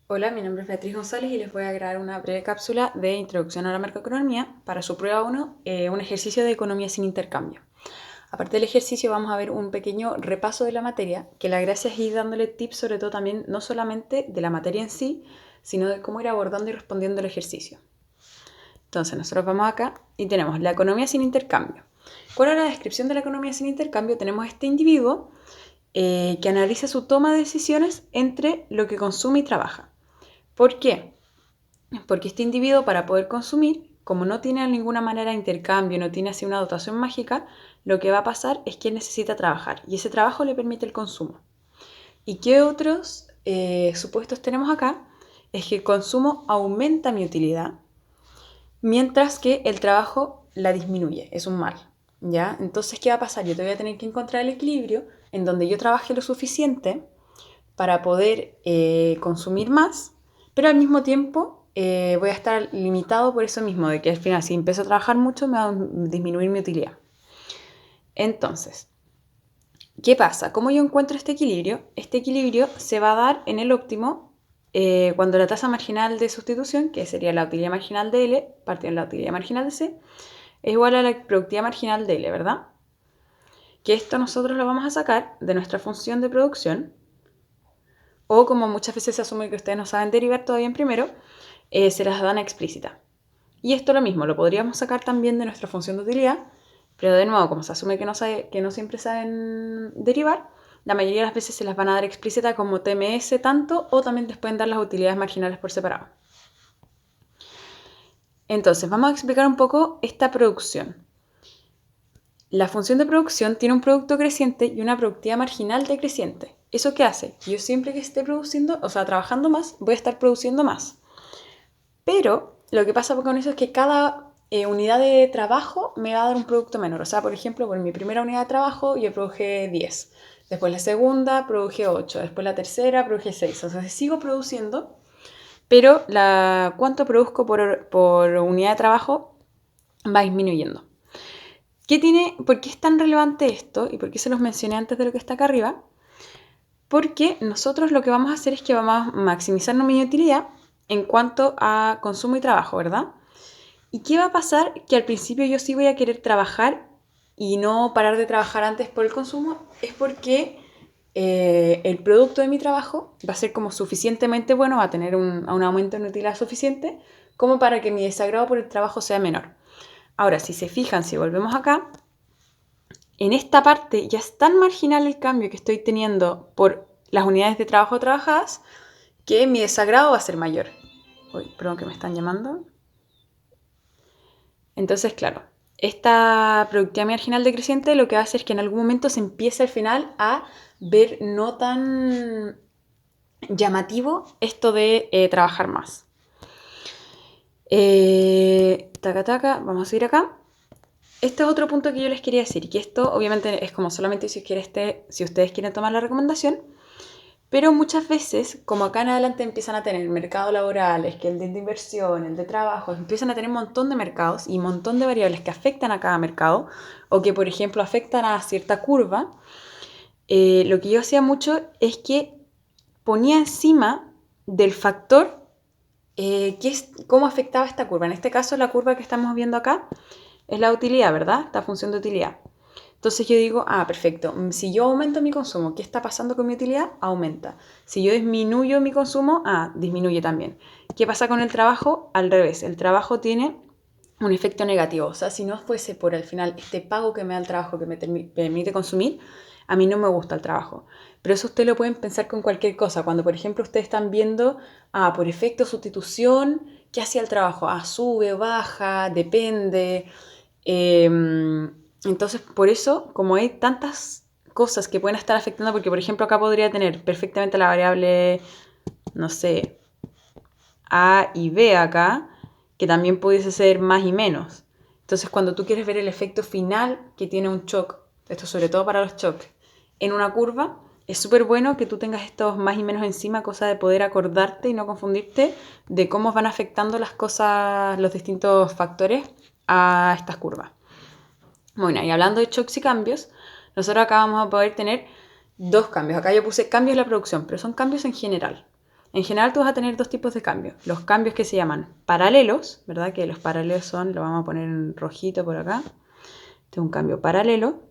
Hola, mi nombre es Beatriz González y les voy a grabar una breve cápsula de Introducción a la Macroeconomía para su prueba 1, un ejercicio de economía sin intercambio. Aparte del ejercicio vamos a ver un pequeño repaso de la materia, que la gracia es ir dándole tips sobre todo también, no solamente de la materia en sí, sino de cómo ir abordando y respondiendo el ejercicio. Entonces nosotros vamos acá y tenemos la economía sin intercambio. ¿Cuál es la descripción de la economía sin intercambio? Tenemos este individuo que analiza su toma de decisiones entre lo que consume y trabaja. ¿Por qué? Porque este individuo para poder consumir, como no tiene ninguna manera de intercambio, no tiene así una dotación mágica, lo que va a pasar es que él necesita trabajar y ese trabajo le permite el consumo. ¿Y qué otros supuestos tenemos acá? Es que el consumo aumenta mi utilidad, mientras que el trabajo la disminuye, es un mal. ¿Ya? Entonces, ¿qué va a pasar? Yo te voy a tener que encontrar el equilibrio en donde yo trabaje lo suficiente para poder consumir más, pero al mismo tiempo voy a estar limitado por eso mismo, de que al final si empiezo a trabajar mucho me va a disminuir mi utilidad. Entonces, ¿qué pasa? ¿Cómo yo encuentro este equilibrio? Este equilibrio se va a dar en el óptimo cuando la tasa marginal de sustitución, que sería la utilidad marginal de L, partiendo de la utilidad marginal de C, es igual a la productividad marginal de L, ¿verdad? Que esto nosotros lo vamos a sacar de nuestra función de producción, o como muchas veces se asume que ustedes no saben derivar todavía en primero, se las dan explícita. Y esto lo mismo, lo podríamos sacar también de nuestra función de utilidad, pero de nuevo, como se asume que no siempre saben derivar, la mayoría de las veces se las van a dar explícita como TMS tanto, o también les pueden dar las utilidades marginales por separado. Entonces, vamos a explicar un poco esta producción. La función de producción tiene un producto creciente y una productividad marginal decreciente. ¿Eso qué hace? Yo siempre que esté produciendo, o sea, trabajando más, voy a estar produciendo más. Pero lo que pasa con eso es que cada unidad de trabajo me va a dar un producto menor. O sea, por ejemplo, por mi primera unidad de trabajo yo produje 10. Después la segunda produje 8. Después la tercera produje 6. O sea, sigo produciendo, pero cuánto produzco por unidad de trabajo va disminuyendo. ¿Por qué es tan relevante esto? ¿Y por qué se los mencioné antes de lo que está acá arriba? Porque nosotros lo que vamos a hacer es que vamos a maximizar mi utilidad en cuanto a consumo y trabajo, ¿verdad? ¿Y qué va a pasar? Que al principio yo sí voy a querer trabajar y no parar de trabajar antes por el consumo, es porque el producto de mi trabajo va a ser como suficientemente bueno, va a tener un aumento en utilidad suficiente como para que mi desagrado por el trabajo sea menor. Ahora, si se fijan, si volvemos acá, en esta parte ya es tan marginal el cambio que estoy teniendo por las unidades de trabajo trabajadas que mi desagrado va a ser mayor. Uy, perdón que me están llamando. Entonces, claro, esta productividad marginal decreciente lo que hace es que en algún momento se empiece al final a ver no tan llamativo esto de trabajar más. Taca, taca, vamos a ir acá. Este es otro punto que yo les quería decir, que esto obviamente es como solamente si ustedes quieren tomar la recomendación, pero muchas veces, como acá en adelante empiezan a tener mercado laboral, es que el de inversión, el de trabajo, empiezan a tener un montón de mercados y un montón de variables que afectan a cada mercado o que, por ejemplo, afectan a cierta curva, lo que yo hacía mucho es que ponía encima del factor cómo afectaba esta curva. En este caso, la curva que estamos viendo acá es la utilidad, ¿verdad? Esta función de utilidad. Entonces yo digo, perfecto, si yo aumento mi consumo, ¿qué está pasando con mi utilidad? Aumenta. Si yo disminuyo mi consumo, disminuye también. ¿Qué pasa con el trabajo? Al revés, el trabajo tiene un efecto negativo. O sea, si no fuese por al final este pago que me da el trabajo que me permite consumir, a mí no me gusta el trabajo. Pero eso ustedes lo pueden pensar con cualquier cosa. Cuando, por ejemplo, ustedes están viendo, por efecto sustitución, ¿qué hacía el trabajo? Sube, baja, depende. Entonces, por eso, como hay tantas cosas que pueden estar afectando, porque por ejemplo acá podría tener perfectamente la variable, no sé, A y B acá, que también pudiese ser más y menos. Entonces, cuando tú quieres ver el efecto final que tiene un shock, esto sobre todo para los shocks, en una curva, es súper bueno que tú tengas estos más y menos encima, cosa de poder acordarte y no confundirte de cómo van afectando las cosas, los distintos factores a estas curvas. Bueno, y hablando de shocks y cambios, nosotros acá vamos a poder tener dos cambios. Acá yo puse cambios en la producción, pero son cambios en general. En general tú vas a tener dos tipos de cambios. Los cambios que se llaman paralelos, ¿verdad? Que los paralelos son, lo vamos a poner en rojito por acá. Este es un cambio paralelo.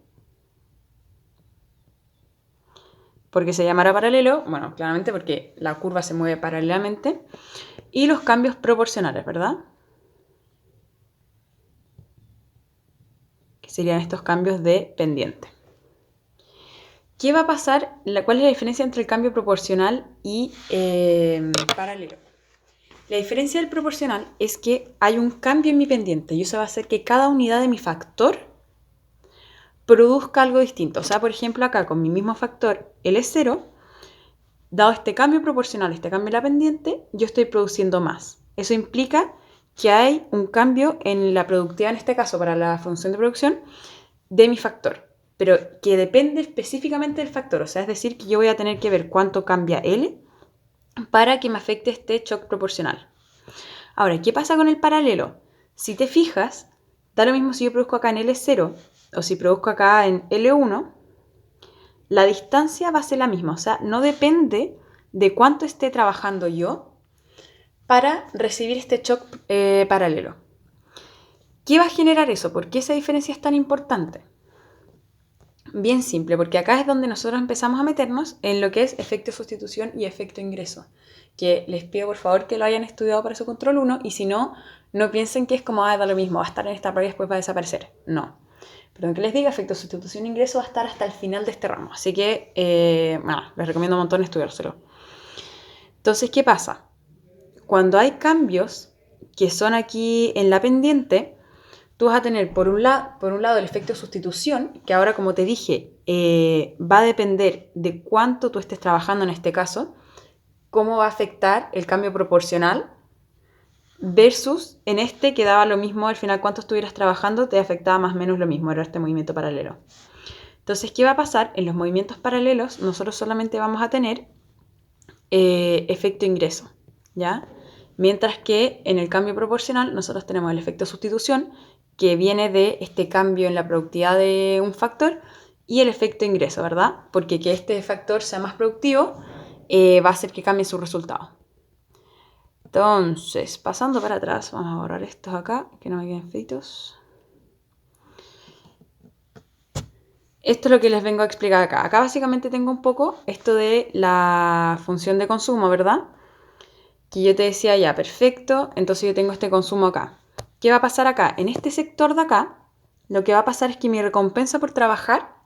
¿Por qué se llamará paralelo? Bueno, claramente porque la curva se mueve paralelamente. Y los cambios proporcionales, ¿verdad? Que serían estos cambios de pendiente. ¿Qué va a pasar? ¿Cuál es la diferencia entre el cambio proporcional y paralelo? La diferencia del proporcional es que hay un cambio en mi pendiente y eso va a hacer que cada unidad de mi factor produzca algo distinto. O sea, por ejemplo, acá con mi mismo factor L0, dado este cambio proporcional, este cambio en la pendiente, yo estoy produciendo más. Eso implica que hay un cambio en la productividad, en este caso para la función de producción, de mi factor, pero que depende específicamente del factor. O sea, es decir, que yo voy a tener que ver cuánto cambia L para que me afecte este shock proporcional. Ahora, ¿qué pasa con el paralelo? Si te fijas, da lo mismo si yo produzco acá en L0 o si produzco acá en L1, la distancia va a ser la misma. O sea, no depende de cuánto esté trabajando yo para recibir este shock paralelo. ¿Qué va a generar eso? ¿Por qué esa diferencia es tan importante? Bien simple, porque acá es donde nosotros empezamos a meternos en lo que es efecto sustitución y efecto ingreso, que les pido por favor que lo hayan estudiado para su control 1 y si no, no piensen que es como, da lo mismo, va a estar en esta prueba y después va a desaparecer. No. Perdón que les diga, efecto sustitución e ingreso va a estar hasta el final de este ramo, así que, les recomiendo un montón estudiárselo. Entonces, ¿qué pasa? Cuando hay cambios que son aquí en la pendiente, tú vas a tener por un lado el efecto de sustitución, que ahora como te dije, va a depender de cuánto tú estés trabajando en este caso, cómo va a afectar el cambio proporcional, versus en este que daba lo mismo, al final cuánto estuvieras trabajando te afectaba más o menos lo mismo, era este movimiento paralelo. Entonces, ¿qué va a pasar? En los movimientos paralelos nosotros solamente vamos a tener efecto ingreso, ¿ya? Mientras que en el cambio proporcional nosotros tenemos el efecto sustitución, que viene de este cambio en la productividad de un factor, y el efecto ingreso, ¿verdad? Porque que este factor sea más productivo va a hacer que cambie su resultado. Entonces, pasando para atrás, vamos a borrar estos acá, que no me queden feitos. Esto es lo que les vengo a explicar acá. Acá básicamente tengo un poco esto de la función de consumo, ¿verdad? Que yo te decía ya, perfecto, entonces yo tengo este consumo acá. ¿Qué va a pasar acá? En este sector de acá, lo que va a pasar es que mi recompensa por trabajar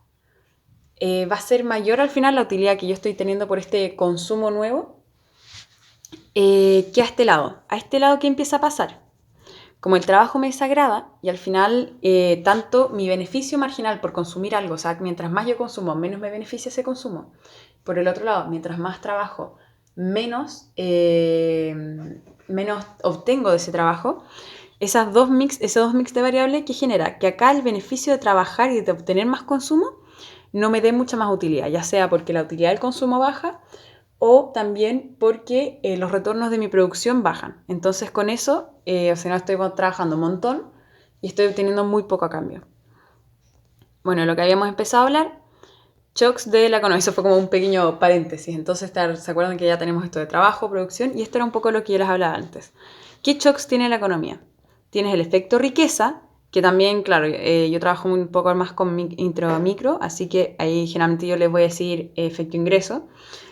va a ser mayor al final la utilidad que yo estoy teniendo por este consumo nuevo que a este lado. A este lado, ¿qué empieza a pasar? Como el trabajo me desagrada y al final tanto mi beneficio marginal por consumir algo, o sea, mientras más yo consumo, menos me beneficia ese consumo. Por el otro lado, mientras más trabajo, menos obtengo de ese trabajo. Esos dos mix de variables que genera que acá el beneficio de trabajar y de obtener más consumo no me dé mucha más utilidad, ya sea porque la utilidad del consumo baja o también porque los retornos de mi producción bajan. Entonces con eso, o sea, no estoy trabajando un montón y estoy obteniendo muy poco a cambio. Bueno, lo que habíamos empezado a hablar, shocks de la economía, eso fue como un pequeño paréntesis. Entonces, ¿se acuerdan que ya tenemos esto de trabajo, producción? Y esto era un poco lo que yo les hablaba antes. ¿Qué shocks tiene la economía? Tienes el efecto riqueza, que también, claro, yo trabajo un poco más con intro a micro, así que ahí generalmente yo les voy a decir efecto ingreso.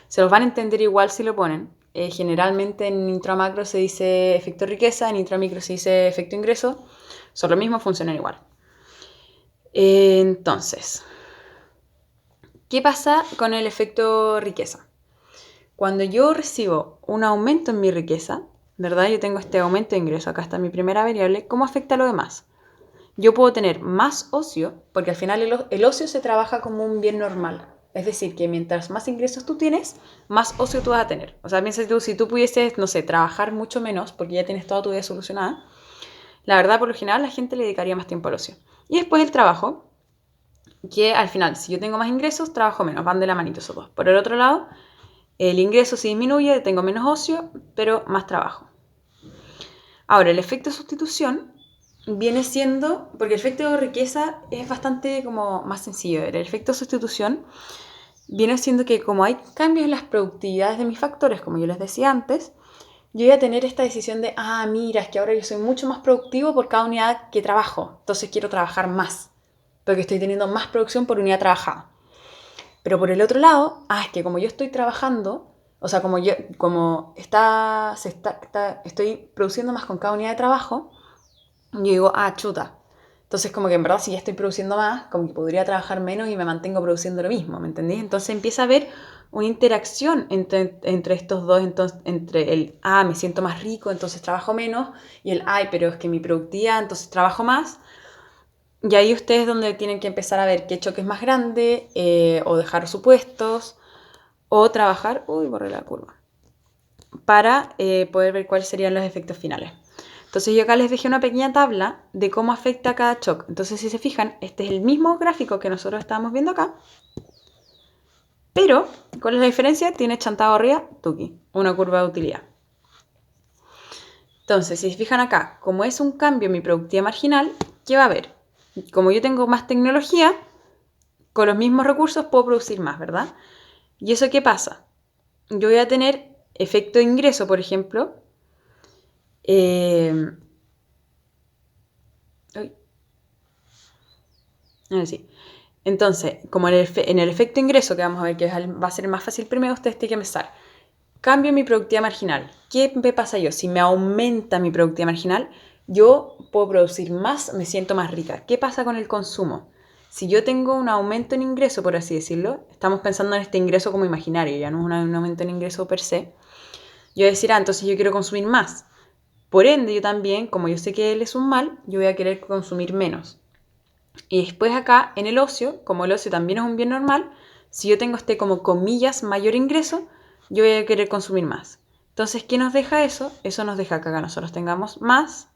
Se los van a entender igual si lo ponen. Generalmente en intro a macro se dice efecto riqueza, en intro a micro se dice efecto ingreso. Son lo mismo, funcionan igual. Entonces, ¿qué pasa con el efecto riqueza? Cuando yo recibo un aumento en mi riqueza, ¿verdad? Yo tengo este aumento de ingreso, acá está mi primera variable, ¿cómo afecta a lo demás? Yo puedo tener más ocio, porque al final el ocio se trabaja como un bien normal. Es decir, que mientras más ingresos tú tienes, más ocio tú vas a tener. O sea, piensa tú, si tú pudieses, no sé, trabajar mucho menos, porque ya tienes toda tu vida solucionada, la verdad, por lo general, la gente le dedicaría más tiempo al ocio. Y después el trabajo, que al final, si yo tengo más ingresos, trabajo menos, van de la manito esos dos. Por el otro lado, el ingreso se disminuye, tengo menos ocio, pero más trabajo. Ahora, el efecto de sustitución viene siendo, porque el efecto de riqueza es bastante como más sencillo. El efecto de sustitución viene siendo que como hay cambios en las productividades de mis factores, como yo les decía antes, yo voy a tener esta decisión de, mira, es que ahora yo soy mucho más productivo por cada unidad que trabajo, entonces quiero trabajar más, porque estoy teniendo más producción por unidad trabajada. Pero por el otro lado, es que como yo estoy trabajando, o sea, estoy produciendo más con cada unidad de trabajo, yo digo, chuta. Entonces, como que en verdad, si ya estoy produciendo más, como que podría trabajar menos y me mantengo produciendo lo mismo, ¿me entendés? Entonces empieza a haber una interacción entre estos dos, entonces, entre el, me siento más rico, entonces trabajo menos, y el, pero es que mi productividad, entonces trabajo más. Y ahí ustedes es donde tienen que empezar a ver qué choque es más grande, o dejar supuestos, o trabajar, borré la curva, para poder ver cuáles serían los efectos finales. Entonces yo acá les dejé una pequeña tabla de cómo afecta cada shock. Entonces si se fijan, este es el mismo gráfico que nosotros estábamos viendo acá, pero ¿cuál es la diferencia? Tiene chantado arriba, tuki, una curva de utilidad. Entonces, si se fijan acá, como es un cambio en mi productividad marginal, ¿qué va a haber? Como yo tengo más tecnología, con los mismos recursos puedo producir más, ¿verdad? ¿Y eso qué pasa? Yo voy a tener efecto de ingreso, por ejemplo. Sí. Entonces, como en el efecto ingreso, que vamos a ver que va a ser más fácil primero, ustedes tienen que empezar. Cambio mi productividad marginal. ¿Qué me pasa yo? Si me aumenta mi productividad marginal, yo puedo producir más, me siento más rica. ¿Qué pasa con el consumo? Si yo tengo un aumento en ingreso, por así decirlo, estamos pensando en este ingreso como imaginario, ya no es un aumento en ingreso per se, yo voy a decir, entonces yo quiero consumir más. Por ende, yo también, como yo sé que él es un mal, yo voy a querer consumir menos. Y después acá, en el ocio, como el ocio también es un bien normal, si yo tengo este como comillas mayor ingreso, yo voy a querer consumir más. Entonces, ¿qué nos deja eso? Eso nos deja que acá nosotros tengamos más,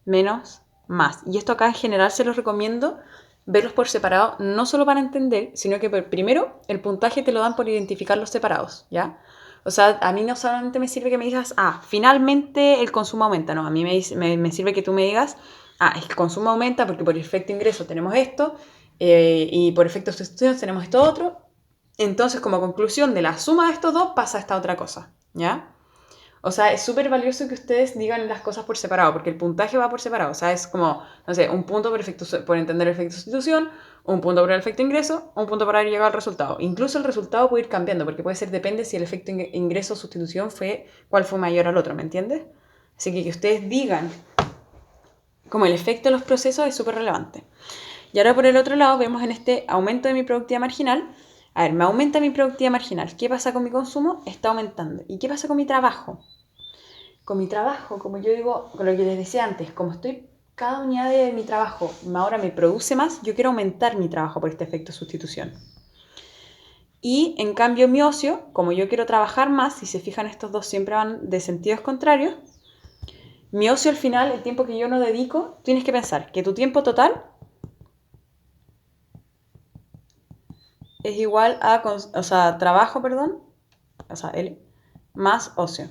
menos, más. Y esto acá en general se los recomiendo verlos por separado, no solo para entender, sino que primero el puntaje te lo dan por identificar los separados, ¿ya? O sea, a mí no solamente me sirve que me digas, finalmente el consumo aumenta, no, a mí me sirve que tú me digas, el consumo aumenta porque por efecto ingreso tenemos esto, y por efecto sustitución tenemos esto otro, entonces como conclusión de la suma de estos dos pasa esta otra cosa, ¿ya? O sea, es súper valioso que ustedes digan las cosas por separado, porque el puntaje va por separado. O sea, es como, no sé, un punto por entender el efecto sustitución, un punto por el efecto ingreso, un punto para haber llegado al resultado. Incluso el resultado puede ir cambiando, porque puede ser, depende si el efecto ingreso o sustitución cuál fue mayor al otro, ¿me entiendes? Así que ustedes digan como el efecto de los procesos es súper relevante. Y ahora por el otro lado vemos en este aumento de mi productividad marginal. A ver, me aumenta mi productividad marginal. ¿Qué pasa con mi consumo? Está aumentando. ¿Y qué pasa con mi trabajo? Con mi trabajo, como yo digo, con lo que les decía antes, como cada unidad de mi trabajo ahora me produce más, yo quiero aumentar mi trabajo por este efecto sustitución. Y en cambio mi ocio, como yo quiero trabajar más, si se fijan estos dos siempre van de sentidos contrarios, mi ocio al final, el tiempo que yo no dedico, tienes que pensar que tu tiempo total es igual a, trabajo, L, más ocio.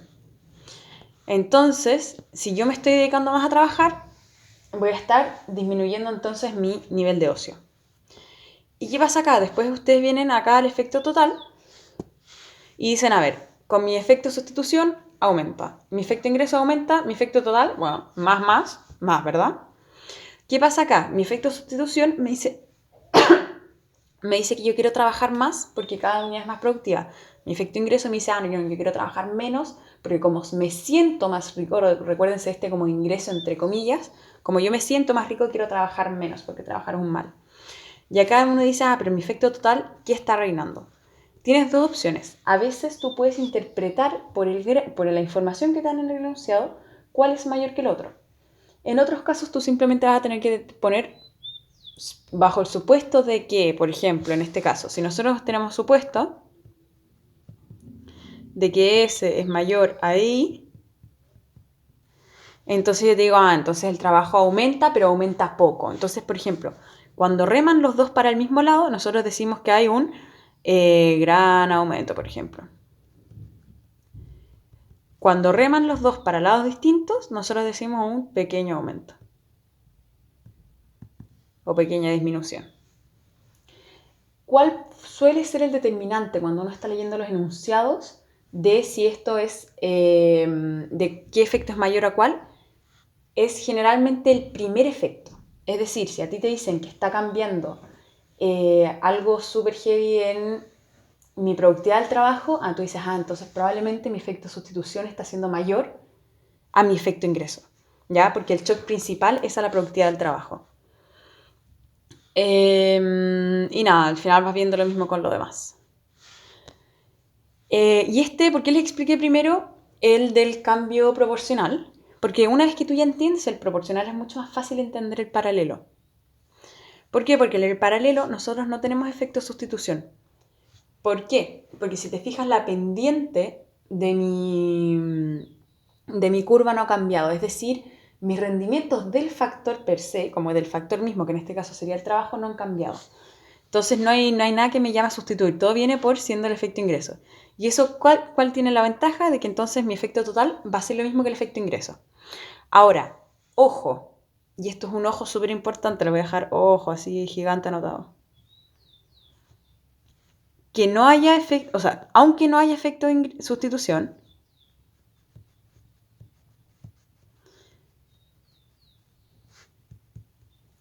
Entonces, si yo me estoy dedicando más a trabajar, voy a estar disminuyendo entonces mi nivel de ocio. ¿Y qué pasa acá? Después ustedes vienen acá al efecto total y dicen, a ver, con mi efecto sustitución aumenta, mi efecto ingreso aumenta, mi efecto total, bueno, más, ¿verdad? ¿Qué pasa acá? Mi efecto sustitución me dice que yo quiero trabajar más porque cada unidad es más productiva. Mi efecto ingreso me dice, yo quiero trabajar menos porque como me siento más rico, recuérdense este como ingreso entre comillas, como yo me siento más rico quiero trabajar menos porque trabajar es un mal. Y acá uno dice, pero mi efecto total, ¿qué está reinando? Tienes dos opciones. A veces tú puedes interpretar por la información que te dan en el enunciado cuál es mayor que el otro. En otros casos tú simplemente vas a tener que poner bajo el supuesto de que, por ejemplo, en este caso, si nosotros tenemos supuesto de que S es mayor a I, entonces yo te digo, entonces el trabajo aumenta, pero aumenta poco. Entonces, por ejemplo, cuando reman los dos para el mismo lado, nosotros decimos que hay un gran aumento, por ejemplo. Cuando reman los dos para lados distintos, nosotros decimos un pequeño aumento o pequeña disminución. ¿cuál suele ser el determinante cuando uno está leyendo los enunciados de si esto es, de qué efecto es mayor a cuál? Es generalmente el primer efecto. Es decir, si a ti te dicen que está cambiando algo súper heavy en mi productividad del trabajo, tú dices, entonces probablemente mi efecto sustitución está siendo mayor a mi efecto ingreso, ¿ya? Porque el shock principal es a la productividad del trabajo. Y nada, al final vas viendo lo mismo con lo demás. Y ¿por qué les expliqué primero el del cambio proporcional? Porque una vez que tú ya entiendes el proporcional es mucho más fácil entender el paralelo. ¿Por qué? Porque en el paralelo nosotros no tenemos efecto sustitución. ¿Por qué? Porque si te fijas, la pendiente de mi curva no ha cambiado. Es decir, mis rendimientos del factor per se, como del factor mismo, que en este caso sería el trabajo, no han cambiado. Entonces no hay nada que me llame a sustituir. Todo viene por siendo el efecto ingreso. ¿Y eso cuál tiene la ventaja? De que entonces mi efecto total va a ser lo mismo que el efecto ingreso. Ahora, ojo, y esto es un ojo súper importante, lo voy a dejar ojo así gigante anotado. Que no haya efecto, o sea, aunque no haya efecto de sustitución,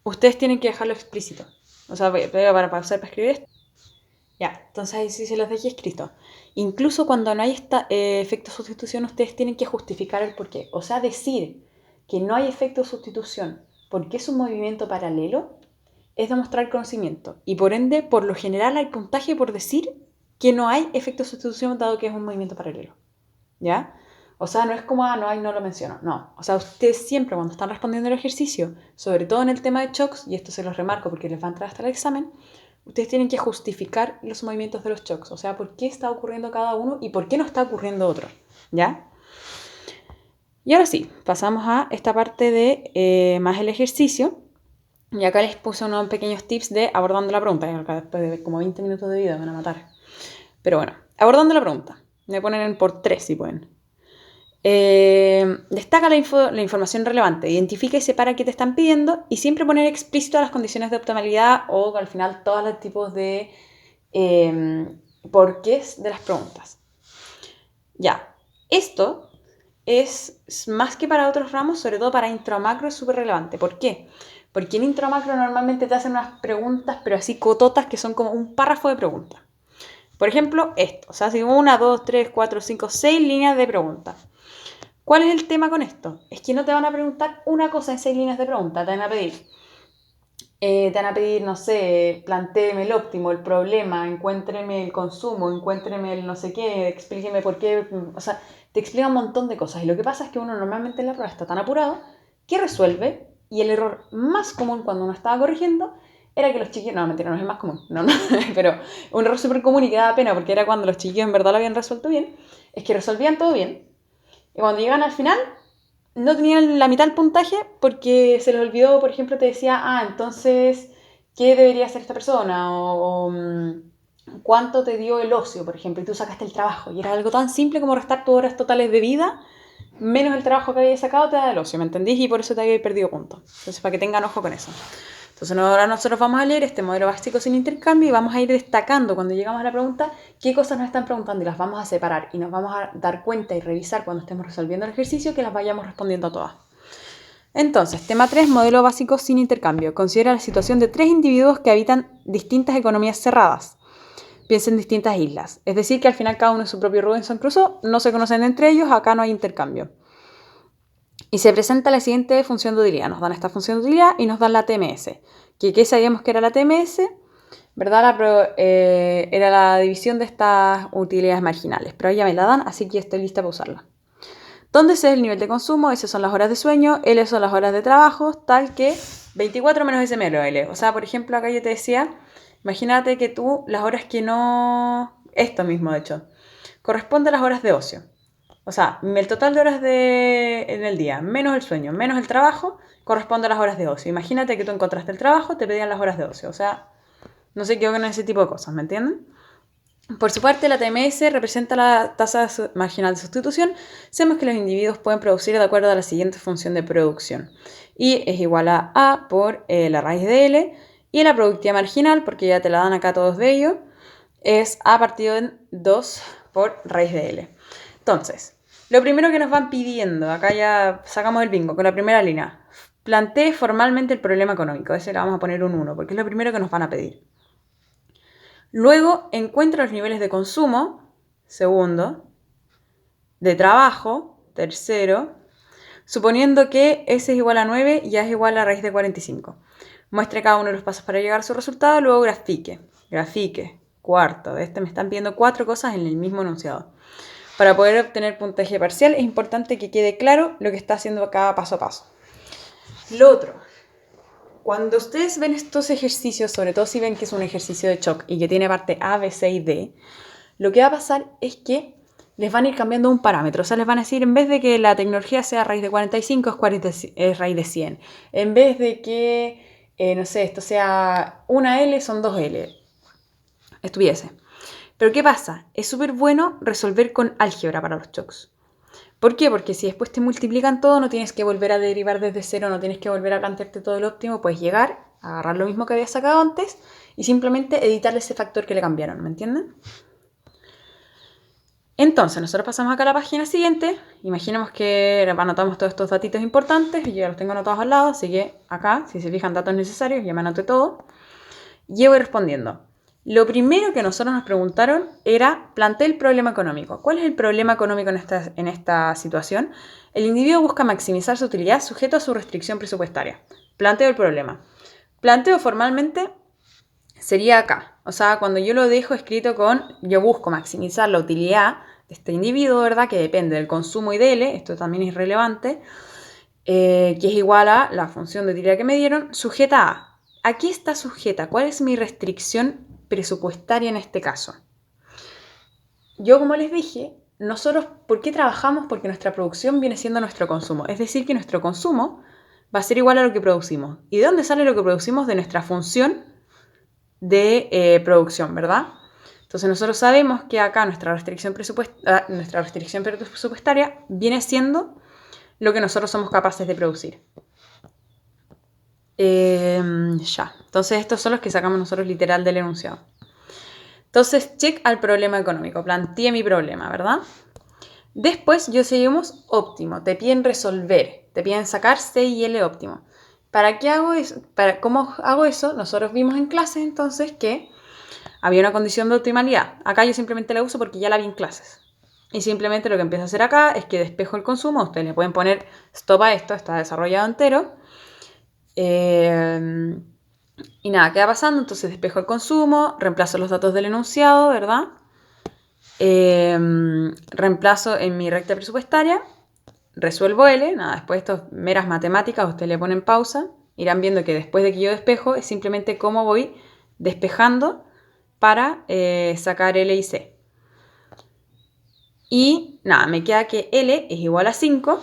ustedes tienen que dejarlo explícito. O sea, voy a pausar para escribir esto. Ya, entonces ahí sí se los dejé escrito. Incluso cuando no hay efecto de sustitución, ustedes tienen que justificar el porqué. O sea, decir que no hay efecto de sustitución porque es un movimiento paralelo es demostrar conocimiento. Y por ende, por lo general hay puntaje por decir que no hay efecto de sustitución dado que es un movimiento paralelo. ¿Ya? O sea, no es como, no hay, no lo menciono. No. O sea, ustedes siempre cuando están respondiendo el ejercicio, sobre todo en el tema de shocks, y esto se los remarco porque les va a entrar hasta el examen, ustedes tienen que justificar los movimientos de los shocks. O sea, por qué está ocurriendo cada uno y por qué no está ocurriendo otro. ¿Ya? Y ahora sí, pasamos a esta parte de más el ejercicio. Y acá les puse unos pequeños tips de abordando la pregunta. Acá después de como 20 minutos de video me van a matar. Pero bueno, abordando la pregunta. Me ponen en por 3 si pueden. Destaca la información relevante, identifica y separa qué te están pidiendo y siempre poner explícito las condiciones de optimalidad o al final todos los tipos de porqués de las preguntas. Ya, esto es más que para otros ramos, sobre todo para intro macro es súper relevante. ¿Por qué? Porque en intro macro normalmente te hacen unas preguntas, pero así cototas, que son como un párrafo de preguntas. Por ejemplo, esto. O sea, si 1, 2, 3, 4, 5, 6 líneas de preguntas. ¿Cuál es el tema con esto? Es que no te van a preguntar una cosa en 6 líneas de pregunta. Te van a pedir, no sé, plantéeme el óptimo, el problema, encuéntreme el consumo, encuéntreme el no sé qué, explíqueme por qué. O sea, te explica un montón de cosas. Y lo que pasa es que uno normalmente en la prueba está tan apurado que resuelve. Y el error más común cuando uno estaba corrigiendo era que los chiquillos, no, mentira, no es el más común, no, pero un error súper común y que daba pena porque era cuando los chiquillos en verdad lo habían resuelto bien, es que resolvían todo bien. Y cuando llegan al final, no tenían la mitad del puntaje porque se les olvidó, por ejemplo, te decía, entonces, ¿qué debería hacer esta persona? O ¿cuánto te dio el ocio, por ejemplo? Y tú sacaste el trabajo. Y era algo tan simple como restar tus horas totales de vida, menos el trabajo que habías sacado, te da el ocio, ¿me entendís? Y por eso te habías perdido puntos. Entonces, para que tengan ojo con eso. Entonces ahora nosotros vamos a leer este modelo básico sin intercambio y vamos a ir destacando cuando llegamos a la pregunta qué cosas nos están preguntando y las vamos a separar y nos vamos a dar cuenta y revisar cuando estemos resolviendo el ejercicio que las vayamos respondiendo a todas. Entonces, tema 3, modelo básico sin intercambio. Considera la situación de 3 individuos que habitan distintas economías cerradas. Piensa en distintas islas. Es decir, que al final cada uno es su propio Robinson Crusoe, no se conocen entre ellos, acá no hay intercambio. Y se presenta la siguiente función de utilidad. Nos dan esta función de utilidad y nos dan la TMS. ¿Qué sabíamos que era la TMS? ¿Verdad? Era la división de estas utilidades marginales. Pero ya me la dan, así que estoy lista para usarla. ¿Dónde C es el nivel de consumo? S son las horas de sueño. L son las horas de trabajo. Tal que 24 menos S menos L. O sea, por ejemplo, acá yo te decía, imagínate que tú, las horas que no... Esto mismo, de hecho, corresponde a las horas de ocio. O sea, el total de horas en el día, menos el sueño, menos el trabajo, corresponde a las horas de ocio. Imagínate que tú encontraste el trabajo, te pedían las horas de ocio. O sea, no se equivoquen en ese tipo de cosas, ¿me entienden? Por su parte, la TMS representa la tasa marginal de sustitución. Sabemos que los individuos pueden producir de acuerdo a la siguiente función de producción. Y es igual a por la raíz de L. Y la productividad marginal, porque ya te la dan acá todos de ellos, es A partido en 2 por raíz de L. Entonces, lo primero que nos van pidiendo, acá ya sacamos el bingo con la primera línea, plantee formalmente el problema económico. Ese le vamos a poner un 1, porque es lo primero que nos van a pedir. Luego, encuentra los niveles de consumo, segundo, de trabajo, tercero, suponiendo que S es igual a 9 y A es igual a raíz de 45. Muestre cada uno de los pasos para llegar a su resultado, luego grafique. Cuarto, me están pidiendo 4 cosas en el mismo enunciado. Para poder obtener puntaje parcial es importante que quede claro lo que está haciendo cada paso a paso. Lo otro, cuando ustedes ven estos ejercicios, sobre todo si ven que es un ejercicio de shock y que tiene parte A, B, C y D, lo que va a pasar es que les van a ir cambiando un parámetro. O sea, les van a decir, en vez de que la tecnología sea raíz de 45, es raíz de 100. En vez de que, no sé, esto sea una L, son 2 L. Estuviese. Pero ¿qué pasa? Es súper bueno resolver con álgebra para los shocks. ¿Por qué? Porque si después te multiplican todo, no tienes que volver a derivar desde cero, no tienes que volver a plantearte todo el óptimo, puedes llegar, agarrar lo mismo que habías sacado antes y simplemente editarle ese factor que le cambiaron, ¿me entienden? Entonces, nosotros pasamos acá a la página siguiente, imaginemos que anotamos todos estos datitos importantes, yo ya los tengo anotados al lado, así que acá, si se fijan datos necesarios, ya me anoté todo, y voy respondiendo. Lo primero que nosotros nos preguntaron era, plantea el problema económico. ¿Cuál es el problema económico en esta situación? El individuo busca maximizar su utilidad sujeto a su restricción presupuestaria. Planteo el problema. Planteo formalmente sería acá. O sea, cuando yo lo dejo escrito con, yo busco maximizar la utilidad de este individuo, ¿verdad? Que depende del consumo y de L, esto también es relevante, que es igual a la función de utilidad que me dieron, sujeta a. Aquí está sujeta. ¿Cuál es mi restricción presupuestaria en este caso? Yo, como les dije, nosotros, ¿por qué trabajamos? Porque nuestra producción viene siendo nuestro consumo. Es decir, que nuestro consumo va a ser igual a lo que producimos. ¿Y de dónde sale lo que producimos? De nuestra función de producción, ¿verdad? Entonces nosotros sabemos que acá nuestra restricción presupuestaria viene siendo lo que nosotros somos capaces de producir. Entonces estos son los que sacamos nosotros literal del enunciado. Entonces, check al problema económico. Planteé mi problema, ¿verdad? Después, yo seguimos óptimo. Te piden resolver. Te piden sacar C y L óptimo. ¿Para qué hago eso? ¿Cómo hago eso? Nosotros vimos en clases entonces que había una condición de optimalidad. Acá yo simplemente la uso porque ya la vi en clases. Y simplemente lo que empiezo a hacer acá es que despejo el consumo. Ustedes le pueden poner stop a esto, está desarrollado entero. Y nada, ¿qué va pasando? Entonces despejo el consumo, reemplazo los datos del enunciado, ¿verdad? Reemplazo en mi recta presupuestaria, resuelvo L, nada, después de esto meras matemáticas, ustedes le ponen pausa, irán viendo que después de que yo despejo es simplemente cómo voy despejando para sacar L y C. Y nada, me queda que L es igual a 5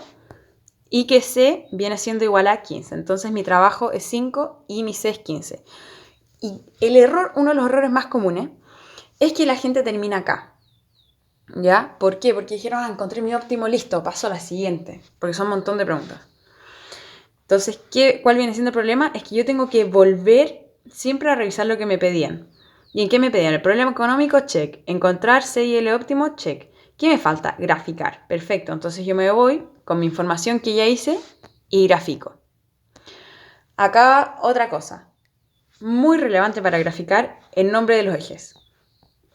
y que C viene siendo igual a 15. Entonces mi trabajo es 5 y mi C es 15. Y el error, uno de los errores más comunes, es que la gente termina acá. ¿Ya? ¿Por qué? Porque dijeron, encontré mi óptimo, listo, paso a la siguiente. Porque son un montón de preguntas. Entonces, ¿cuál viene siendo el problema? Es que yo tengo que volver siempre a revisar lo que me pedían. ¿Y en qué me pedían? El problema económico, check. Encontrar C y L óptimo, check. ¿Qué me falta? Graficar. Perfecto. Entonces yo me voy con mi información que ya hice y grafico. Acá otra cosa. Muy relevante para graficar el nombre de los ejes.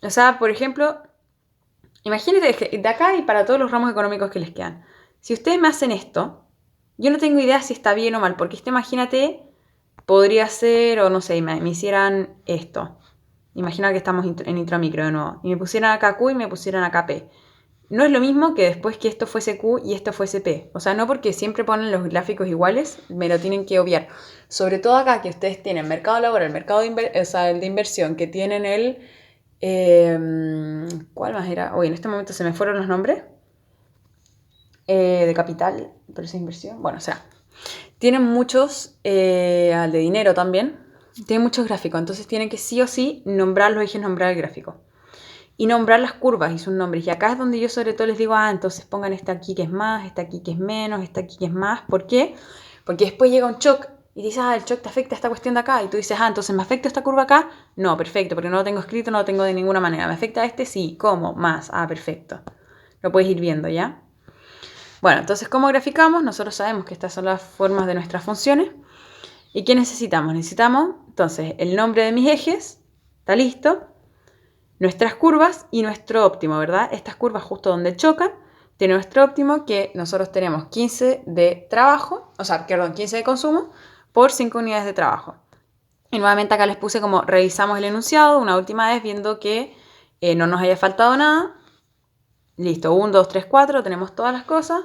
O sea, por ejemplo, imagínate de acá y para todos los ramos económicos que les quedan. Si ustedes me hacen esto, yo no tengo idea si está bien o mal, porque imagínate, podría ser, o no sé, me hicieran esto. Imagina que estamos en intramicro de nuevo. Y me pusieran acá Q y me pusieran acá P. No es lo mismo que después que esto fuese Q y esto fuese P. O sea, no porque siempre ponen los gráficos iguales, me lo tienen que obviar. Sobre todo acá que ustedes tienen mercado laboral, mercado de inversión, que tienen el... ¿cuál más era? Uy, en este momento se me fueron los nombres. De capital, pero es inversión. Bueno, o sea, tienen muchos, de dinero también, tienen muchos gráficos. Entonces tienen que sí o sí nombrar los ejes, nombrar el gráfico. Y nombrar las curvas y sus nombres. Y acá es donde yo sobre todo les digo, entonces pongan esta aquí que es más, esta aquí que es menos, esta aquí que es más. ¿Por qué? Porque después llega un shock y dices, el shock te afecta esta cuestión de acá, y tú dices, entonces ¿me afecta esta curva acá? No, perfecto, porque no lo tengo escrito, no lo tengo de ninguna manera. ¿Me afecta este? Sí. ¿Cómo? Más. Perfecto. Lo puedes ir viendo, ¿ya? Bueno, entonces, ¿cómo graficamos? Nosotros sabemos que estas son las formas de nuestras funciones. ¿Y qué necesitamos? Necesitamos, entonces, el nombre de mis ejes, está listo, nuestras curvas y nuestro óptimo, ¿verdad? Estas curvas justo donde chocan, tiene nuestro óptimo, que nosotros tenemos 15 de trabajo, 15 de consumo por 5 unidades de trabajo. Y nuevamente acá les puse como revisamos el enunciado una última vez viendo que no nos haya faltado nada. Listo, 1, 2, 3, 4, tenemos todas las cosas.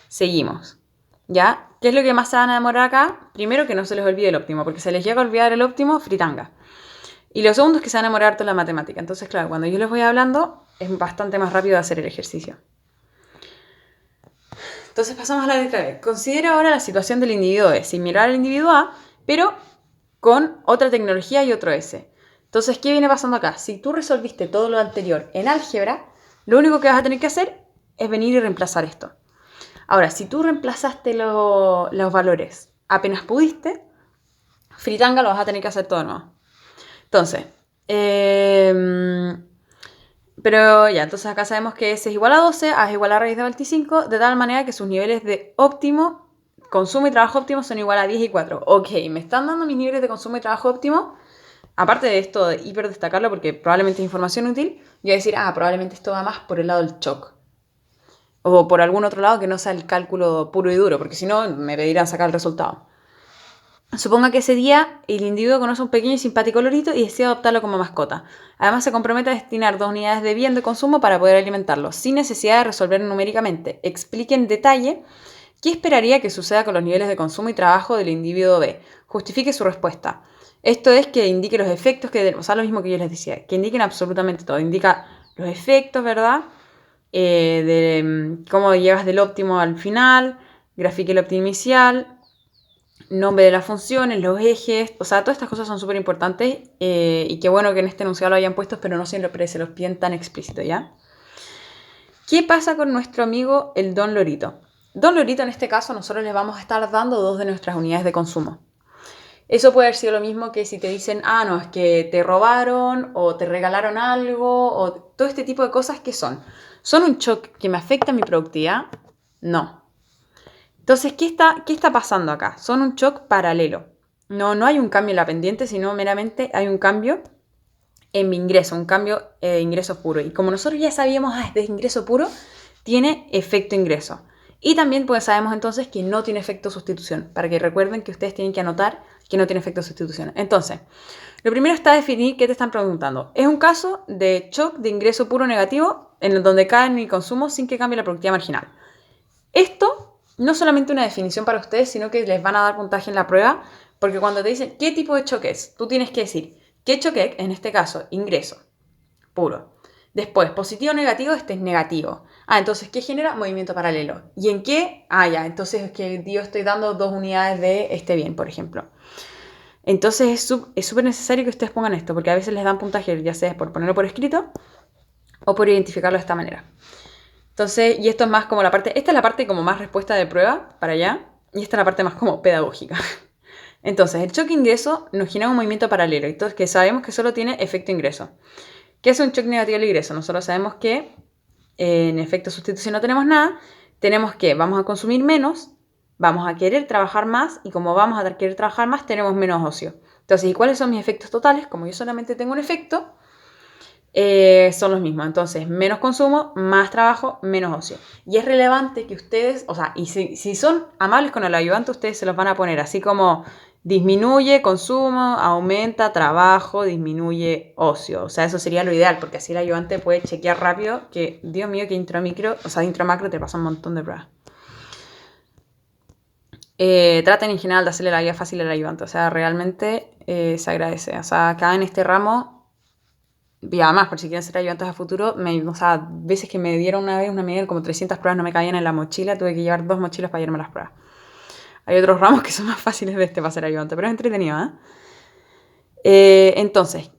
Seguimos. ¿Ya? ¿Qué es lo que más se van a demorar acá? Primero, que no se les olvide el óptimo, porque se les llega a olvidar el óptimo, fritanga. Y lo segundo es que se van a demorar toda la matemática. Entonces, claro, cuando yo les voy hablando, es bastante más rápido hacer el ejercicio. Entonces pasamos a la letra B. Considera ahora la situación del individuo B, sin mirar al individuo A, pero con otra tecnología y otro S. Entonces, ¿qué viene pasando acá? Si tú resolviste todo lo anterior en álgebra, lo único que vas a tener que hacer es venir y reemplazar esto. Ahora, si tú reemplazaste los valores apenas pudiste, fritanga lo vas a tener que hacer todo de nuevo. Entonces, pero ya, entonces acá sabemos que S es igual a 12, A es igual a raíz de 25, de tal manera que sus niveles de óptimo, consumo y trabajo óptimo son igual a 10 y 4. Ok, me están dando mis niveles de consumo y trabajo óptimo. Aparte de esto de hiper destacarlo porque probablemente es información útil, yo voy a decir, probablemente esto va más por el lado del shock. O por algún otro lado que no sea el cálculo puro y duro, porque si no me pedirán sacar el resultado. Suponga que ese día el individuo conoce un pequeño y simpático lorito y decide adoptarlo como mascota. Además se compromete a destinar 2 unidades de bien de consumo para poder alimentarlo, sin necesidad de resolver numéricamente. Explique en detalle qué esperaría que suceda con los niveles de consumo y trabajo del individuo B. Justifique su respuesta. Esto es que indique los efectos, lo mismo que yo les decía, que indiquen absolutamente todo. Indica los efectos, ¿verdad? De cómo llegas del óptimo al final, grafique el óptimo inicial, nombre de las funciones, los ejes, todas estas cosas son súper importantes y qué bueno que en este enunciado lo hayan puesto, pero no siempre se los piden tan explícito, ¿ya? ¿Qué pasa con nuestro amigo el Don Lorito? Don Lorito, en este caso, nosotros les vamos a estar dando 2 de nuestras unidades de consumo. Eso puede haber sido lo mismo que si te dicen, no, es que te robaron o te regalaron algo o todo este tipo de cosas. ¿Qué son? ¿Son un shock que me afecta mi productividad? No. Entonces, ¿qué está pasando acá? Son un shock paralelo. No hay un cambio en la pendiente, sino meramente hay un cambio en mi ingreso, un cambio de ingreso puro. Y como nosotros ya sabíamos, este ingreso puro tiene efecto ingreso. Y también pues sabemos entonces que no tiene efecto sustitución, para que recuerden que ustedes tienen que anotar que no tiene efecto sustitución. Entonces, lo primero está definir qué te están preguntando. Es un caso de shock de ingreso puro negativo en donde cae mi consumo sin que cambie la productividad marginal. Esto no es solamente una definición para ustedes, sino que les van a dar puntaje en la prueba, porque cuando te dicen qué tipo de shock es, tú tienes que decir qué shock es, en este caso, ingreso puro. Después, positivo o negativo, este es negativo. Entonces, ¿qué genera? Movimiento paralelo. ¿Y en qué? Entonces es que yo estoy dando 2 unidades de este bien, por ejemplo. Entonces es súper necesario que ustedes pongan esto, porque a veces les dan puntaje, ya sea por ponerlo por escrito o por identificarlo de esta manera. Entonces, y esto es más como esta es la parte como más respuesta de prueba para allá, y esta es la parte más como pedagógica. Entonces, el shock ingreso nos genera un movimiento paralelo, entonces que sabemos que solo tiene efecto ingreso. ¿Qué es un shock negativo al ingreso? Nosotros sabemos que en efecto sustitución no tenemos nada, tenemos que vamos a consumir menos, vamos a querer trabajar más y como vamos a querer trabajar más tenemos menos ocio. Entonces, ¿y cuáles son mis efectos totales? Como yo solamente tengo un efecto, son los mismos. Entonces, menos consumo, más trabajo, menos ocio. Y es relevante que ustedes, y si son amables con el ayudante, ustedes se los van a poner así como disminuye consumo, aumenta trabajo, disminuye ocio. Eso sería lo ideal, porque así el ayudante puede chequear rápido que, Dios mío, que intro macro te pasa un montón de pruebas. Traten en general de hacerle la vida fácil al ayudante. Realmente se agradece. Acá en este ramo, y además, por si quieren ser ayudantes a futuro, veces que me dieron una vez, me dieron como 300 pruebas, no me cabían en la mochila, tuve que llevar 2 mochilas para llevarme las pruebas. Hay otros ramos que son más fáciles de para ser ayudante, pero es entretenido, Entonces,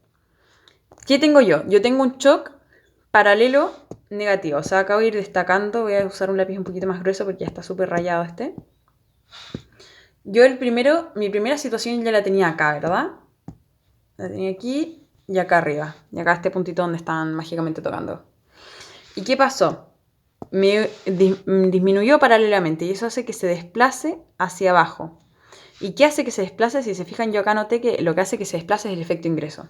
¿qué tengo yo? Yo tengo un shock paralelo negativo. Acabo de ir destacando, voy a usar un lápiz un poquito más grueso porque ya está súper rayado este. mi primera situación ya la tenía acá, ¿verdad? La tenía aquí y acá arriba. Y acá este puntito donde están mágicamente tocando. ¿Y qué pasó? Me disminuyó paralelamente y eso hace que se desplace hacia abajo. ¿Y qué hace que se desplace? Si se fijan, yo acá noté que lo que hace que se desplace es el efecto ingreso.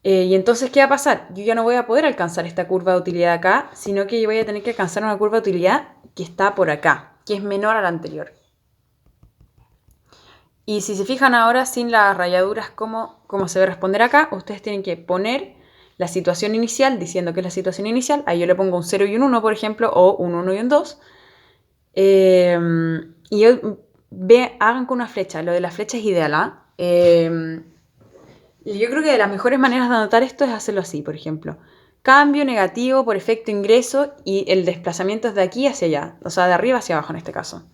Y entonces, ¿qué va a pasar? Yo ya no voy a poder alcanzar esta curva de utilidad acá, sino que yo voy a tener que alcanzar una curva de utilidad que está por acá, que es menor a la anterior. Y si se fijan ahora sin las rayaduras, cómo se va a responder acá, ustedes tienen que poner la situación inicial, diciendo que es la situación inicial. Ahí yo le pongo un 0 y un 1, por ejemplo, o un 1 y un 2. Y hagan con una flecha. Lo de la flecha es ideal, ¿ah? Y yo creo que de las mejores maneras de anotar esto es hacerlo así, por ejemplo. Cambio negativo por efecto ingreso y el desplazamiento es de aquí hacia allá, o sea, de arriba hacia abajo en este caso.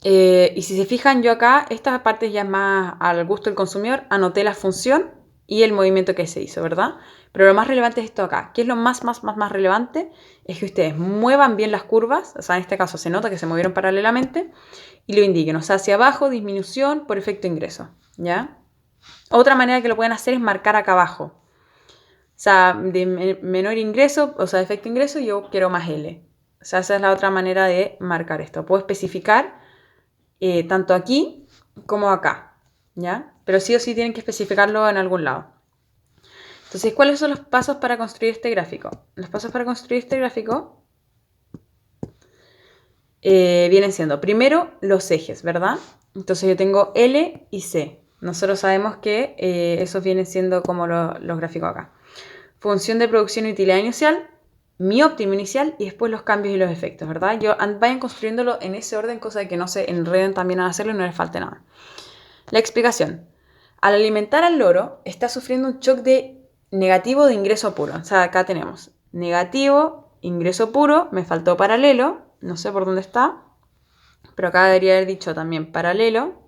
Y si se fijan, yo acá, esta parte ya es más al gusto del consumidor, anoté la función y el movimiento que se hizo, ¿verdad? Pero lo más relevante es esto acá. ¿Qué es lo más relevante? Es que ustedes muevan bien las curvas, o sea, en este caso se nota que se movieron paralelamente, y lo indiquen, o sea, hacia abajo, disminución por efecto ingreso, ¿ya? Otra manera que lo pueden hacer es marcar acá abajo. O sea, de menor ingreso, o sea, de efecto ingreso, yo quiero más L. O sea, esa es la otra manera de marcar esto. Puedo especificar tanto aquí como acá, ¿ya? Pero sí o sí tienen que especificarlo en algún lado. Entonces, ¿cuáles son los pasos para construir este gráfico? Los pasos para construir este gráfico vienen siendo, primero, los ejes, ¿verdad? Entonces yo tengo L y C. Nosotros sabemos que esos vienen siendo como los gráficos acá. Función de producción y utilidad inicial, mi óptimo inicial y después los cambios y los efectos, ¿verdad? Vayan construyéndolo en ese orden, cosa de que no se enreden también al hacerlo y no les falte nada. La explicación. Al alimentar al loro, está sufriendo un shock negativo de ingreso puro. O sea, acá tenemos negativo, ingreso puro, me faltó paralelo, no sé por dónde está, pero acá debería haber dicho también paralelo.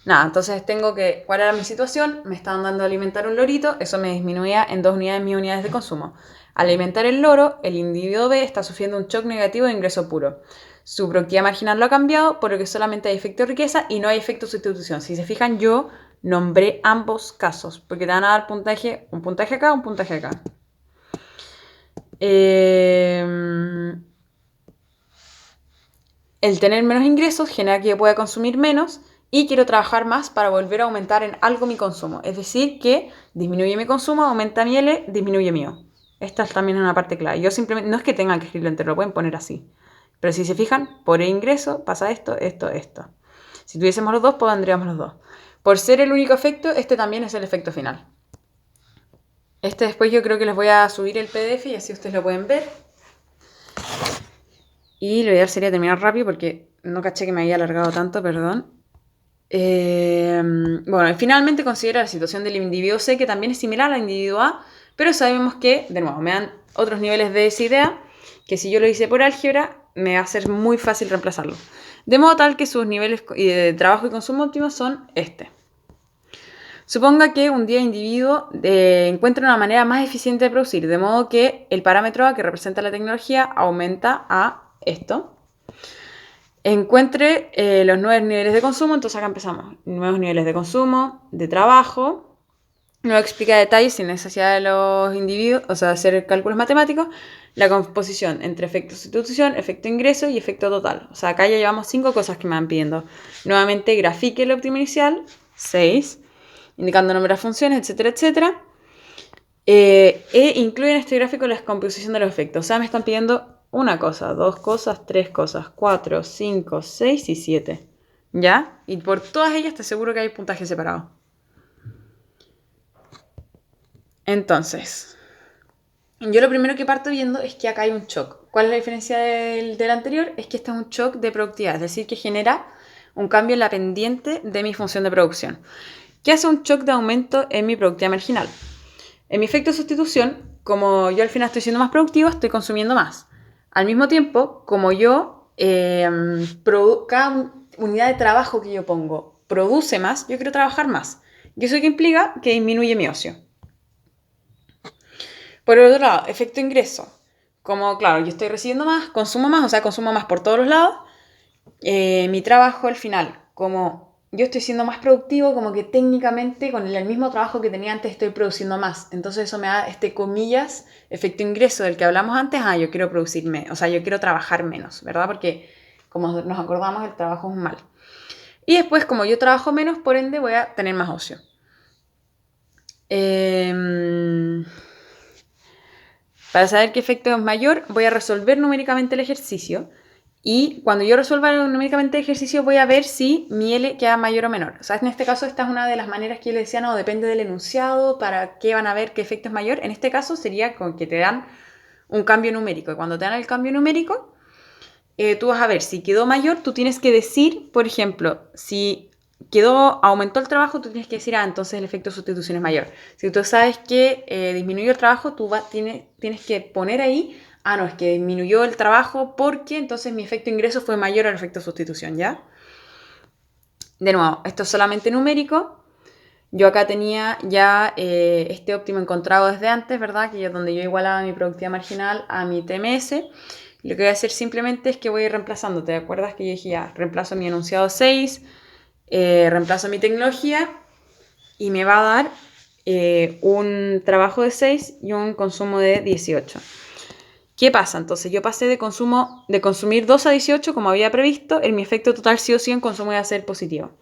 Nada, entonces tengo que, ¿cuál era mi situación? Me estaban dando a alimentar un lorito, eso me disminuía en 2 unidades mis unidades de consumo. Al alimentar el loro, el individuo B está sufriendo un shock negativo de ingreso puro. Su productividad marginal lo ha cambiado, por lo que solamente hay efecto de riqueza y no hay efecto de sustitución. Si se fijan, yo nombré ambos casos, porque te van a dar puntaje, un puntaje acá, un puntaje acá. El tener menos ingresos genera que yo pueda consumir menos y quiero trabajar más para volver a aumentar en algo mi consumo. Es decir, que disminuye mi consumo, aumenta mi L, disminuye mío. Esta también es una parte clave. Yo simplemente, no es que tengan que escribirlo entero, lo pueden poner así. Pero si se fijan, por ingreso pasa esto, esto, esto. Si tuviésemos los dos, pondríamos los dos. Por ser el único efecto, este también es el efecto final. Este después yo creo que les voy a subir el PDF y así ustedes lo pueden ver. Y lo ideal sería terminar rápido porque no caché que me había alargado tanto, perdón. Bueno, finalmente considera la situación del individuo C, que también es similar al individuo A, pero sabemos que, de nuevo, me dan otros niveles de esa idea, que si yo lo hice por álgebra, me va a ser muy fácil reemplazarlo. De modo tal que sus niveles de trabajo y consumo óptimos son este. Suponga que un día el individuo encuentra una manera más eficiente de producir, de modo que el parámetro A que representa la tecnología aumenta a esto. Encuentre los nuevos niveles de consumo, entonces acá empezamos. Nuevos niveles de consumo, de trabajo. No explica detalles sin necesidad de los individuos, o sea, hacer cálculos matemáticos. La composición entre efecto sustitución, efecto ingreso y efecto total. O sea, acá ya llevamos 5 cosas que me van pidiendo. Nuevamente, grafique el óptimo inicial, 6, indicando número de funciones, etcétera, etcétera. Incluye en este gráfico la composición de los efectos. O sea, me están pidiendo una cosa, dos cosas, tres cosas, 4, 5, 6 y 7. ¿Ya? Y por todas ellas te aseguro que hay puntaje separado. Entonces, yo lo primero que parto viendo es que acá hay un shock. ¿Cuál es la diferencia del anterior? Es que este es un shock de productividad, es decir, que genera un cambio en la pendiente de mi función de producción. ¿Qué hace un shock de aumento en mi productividad marginal? En mi efecto de sustitución, como yo al final estoy siendo más productivo, estoy consumiendo más. Al mismo tiempo, como yo, cada unidad de trabajo que yo pongo produce más, yo quiero trabajar más. Y eso que implica que disminuye mi ocio. Por otro lado, efecto ingreso. como, claro, yo estoy recibiendo más, consumo más, o sea, consumo más por todos los lados, mi trabajo al final, como yo estoy siendo más productivo, como que técnicamente con el mismo trabajo que tenía antes estoy produciendo más. Entonces eso me da comillas, efecto ingreso del que hablamos antes. Yo quiero producir menos, o sea, yo quiero trabajar menos, ¿verdad? Porque como nos acordamos, el trabajo es un mal. Y después, como yo trabajo menos, por ende voy a tener más ocio. Para saber qué efecto es mayor, voy a resolver numéricamente el ejercicio. Y cuando yo resuelva numéricamente el ejercicio, voy a ver si mi L queda mayor o menor. O sea, en este caso, esta es una de las maneras que yo les decía, no, depende del enunciado, para qué van a ver qué efecto es mayor. En este caso sería con que te dan un cambio numérico. Y cuando te dan el cambio numérico, tú vas a ver si quedó mayor, tú tienes que decir, por ejemplo, si aumentó el trabajo, tú tienes que decir, entonces el efecto de sustitución es mayor. Si tú sabes que disminuyó el trabajo, tú tienes que poner ahí, no, es que disminuyó el trabajo porque entonces mi efecto de ingreso fue mayor al efecto de sustitución, ¿ya? De nuevo, esto es solamente numérico. Yo acá tenía ya este óptimo encontrado desde antes, ¿verdad? Que es donde yo igualaba mi productividad marginal a mi TMS. Lo que voy a hacer simplemente es que voy a ir reemplazando. ¿Te acuerdas que yo dije ya? Reemplazo mi enunciado 6, reemplazo mi tecnología y me va a dar un trabajo de 6 y un consumo de 18. ¿Qué pasa? Entonces yo pasé de consumir 2 a 18 como había previsto, mi efecto total sí o sí en consumo iba a ser positivo.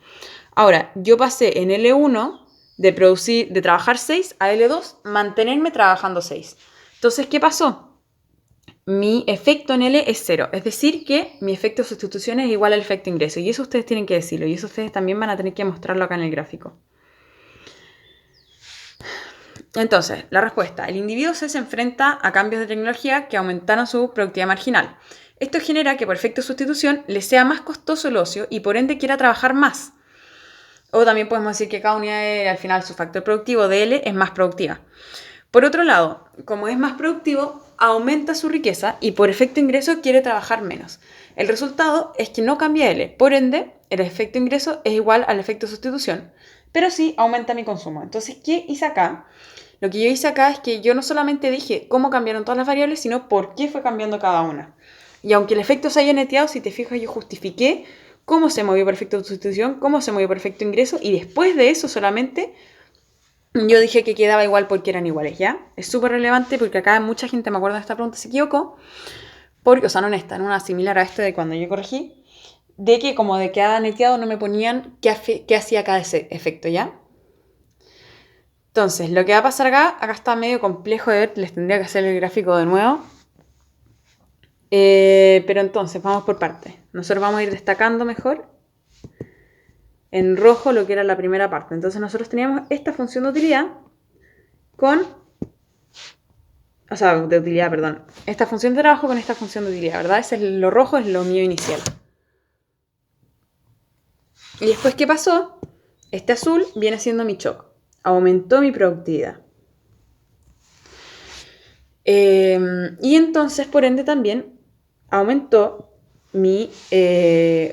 Ahora, yo pasé en L1 de trabajar 6 a L2 mantenerme trabajando 6. Entonces, ¿qué pasó? Mi efecto en L es 0, es decir que mi efecto de sustitución es igual al efecto ingreso, y eso ustedes tienen que decirlo, y eso ustedes también van a tener que mostrarlo acá en el gráfico. Entonces, la respuesta, el individuo C se enfrenta a cambios de tecnología que aumentaron su productividad marginal. Esto genera que por efecto de sustitución le sea más costoso el ocio y por ende quiera trabajar más. O también podemos decir que cada unidad, al final, su factor productivo de L es más productiva. Por otro lado, como es más productivo, aumenta su riqueza y por efecto ingreso quiere trabajar menos. El resultado es que no cambia L, por ende, el efecto ingreso es igual al efecto sustitución, pero sí aumenta mi consumo. Entonces, ¿qué hice acá? Lo que yo hice acá es que yo no solamente dije cómo cambiaron todas las variables, sino por qué fue cambiando cada una. Y aunque el efecto se haya neteado, si te fijas, yo justifiqué cómo se movió por efecto de sustitución, cómo se movió por efecto ingreso, y después de eso solamente yo dije que quedaba igual porque eran iguales, ¿ya? Es súper relevante porque acá mucha gente, me acuerdo de esta pregunta, se equivocó, porque, o sea, no en esta, en una similar a esta de cuando yo corregí, de que como de quedaba neteado no me ponían qué hacía cada efecto, ¿ya? Entonces, lo que va a pasar acá está medio complejo de ver, les tendría que hacer el gráfico de nuevo. Pero entonces, vamos por partes. Nosotros vamos a ir destacando mejor en rojo lo que era la primera parte. Entonces nosotros teníamos esta función de utilidad de utilidad, perdón. Esta función de trabajo con esta función de utilidad, ¿verdad? Lo rojo es lo mío inicial. Y después, ¿qué pasó? Este azul viene siendo mi shock. Aumentó mi productividad. Y entonces, por ende, también aumentó mi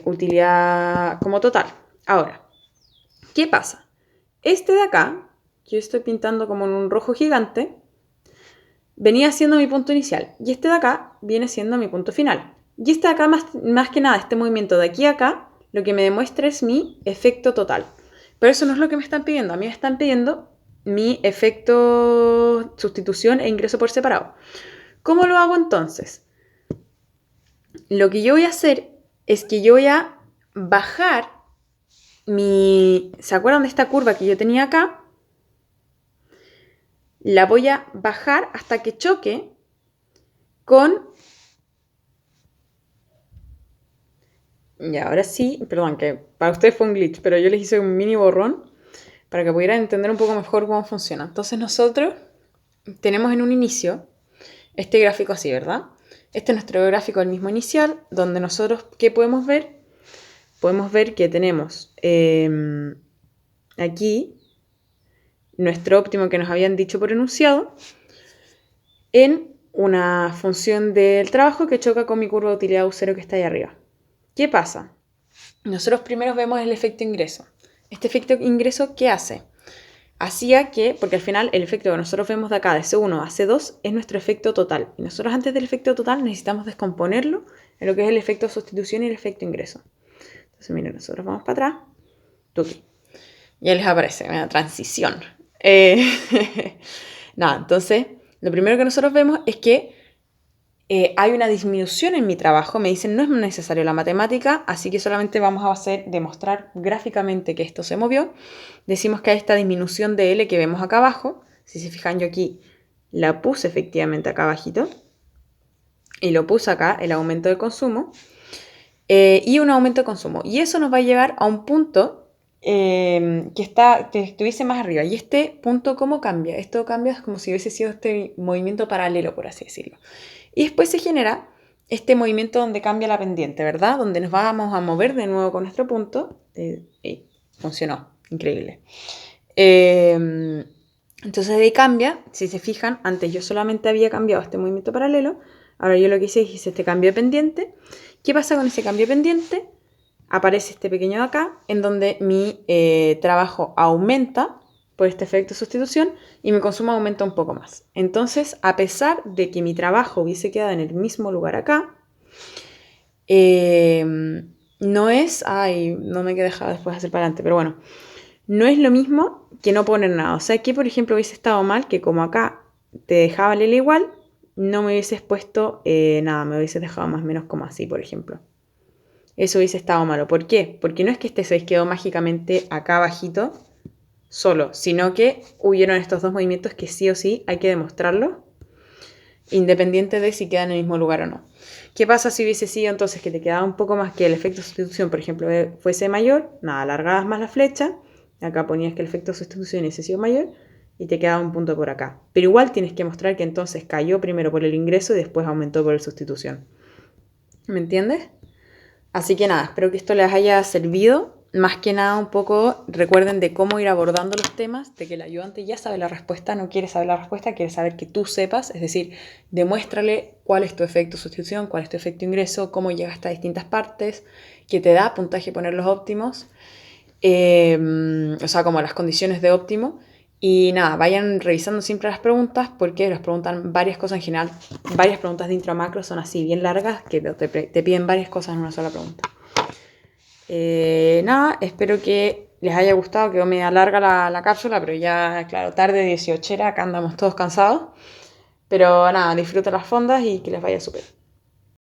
utilidad como total. Ahora, ¿qué pasa? Este de acá, que yo estoy pintando como en un rojo gigante, venía siendo mi punto inicial. Y este de acá viene siendo mi punto final. Y este de acá, más que nada, este movimiento de aquí a acá, lo que me demuestra es mi efecto total. Pero eso no es lo que me están pidiendo. A mí me están pidiendo mi efecto sustitución e ingreso por separado. ¿Cómo lo hago entonces? Lo que yo voy a hacer es que yo voy a bajar ¿se acuerdan de esta curva que yo tenía acá? La voy a bajar hasta que choque con... Y ahora sí, perdón, que para ustedes fue un glitch, pero yo les hice un mini borrón para que pudieran entender un poco mejor cómo funciona. Entonces nosotros tenemos en un inicio este gráfico así, ¿verdad? Este es nuestro gráfico del mismo inicial, donde nosotros, ¿qué podemos ver? Podemos ver que tenemos aquí nuestro óptimo que nos habían dicho por enunciado en una función del trabajo que choca con mi curva de utilidad U0 que está ahí arriba. ¿Qué pasa? Nosotros primero vemos el efecto ingreso. Este efecto ingreso, ¿qué hace? hacía que, porque al final el efecto que nosotros vemos de acá, de C1 a C2, es nuestro efecto total. Y nosotros antes del efecto total necesitamos descomponerlo en lo que es el efecto sustitución y el efecto ingreso. Entonces, miren, nosotros vamos para atrás, tuki. Y ahí les aparece una transición. Nada, entonces, lo primero que nosotros vemos es que hay una disminución en mi trabajo. Me dicen, no es necesario la matemática, así que solamente vamos a demostrar gráficamente que esto se movió. Decimos que hay esta disminución de L que vemos acá abajo. Si se fijan, yo aquí la puse efectivamente acá abajito. Y lo puse acá, el aumento del consumo. Y un aumento de consumo. Y eso nos va a llevar a un punto que estuviese más arriba. ¿Y este punto cómo cambia? Esto cambia como si hubiese sido este movimiento paralelo, por así decirlo. Y después se genera este movimiento donde cambia la pendiente, ¿verdad? Donde nos vamos a mover de nuevo con nuestro punto. Funcionó, increíble. Entonces ahí cambia, si se fijan, antes yo solamente había cambiado este movimiento paralelo, ahora yo lo que hice es este cambio de pendiente. ¿Qué pasa con ese cambio de pendiente? Aparece este pequeño de acá, en donde mi trabajo aumenta por este efecto de sustitución y mi consumo aumenta un poco más. Entonces, a pesar de que mi trabajo hubiese quedado en el mismo lugar acá, no es... Ay, no me he dejado después hacer para adelante, pero bueno. No es lo mismo que no poner nada. O sea, que por ejemplo hubiese estado mal que como acá te dejaba el L igual, no me hubieses puesto nada, me hubieses dejado más o menos como así, por ejemplo. Eso hubiese estado malo. ¿Por qué? Porque no es que este se quedó mágicamente acá abajito solo, sino que hubieron estos dos movimientos que sí o sí hay que demostrarlo, independiente de si queda en el mismo lugar o no. ¿Qué pasa si hubiese sido entonces que te quedaba un poco más que el efecto de sustitución, por ejemplo, fuese mayor? Nada, alargabas más la flecha, acá ponías que el efecto de sustitución hubiese sido mayor y te quedaba un punto por acá. Pero igual tienes que mostrar que entonces cayó primero por el ingreso y después aumentó por la sustitución. ¿Me entiendes? Así que nada, espero que esto les haya servido. Más que nada un poco recuerden de cómo ir abordando los temas, de que el ayudante ya sabe la respuesta, no quiere saber la respuesta, quiere saber que tú sepas, es decir, demuéstrale cuál es tu efecto sustitución, cuál es tu efecto ingreso, cómo llegas a distintas partes, que te da puntaje poner los óptimos, o sea, como las condiciones de óptimo. Y nada, vayan revisando siempre las preguntas porque les preguntan varias cosas en general. Varias preguntas de intro a macro son así, bien largas, que te piden varias cosas en una sola pregunta. Nada, espero que les haya gustado. Quedó media larga la cápsula, pero ya, claro, tarde 18, acá andamos todos cansados. Pero nada, disfruten las fondas y que les vaya súper.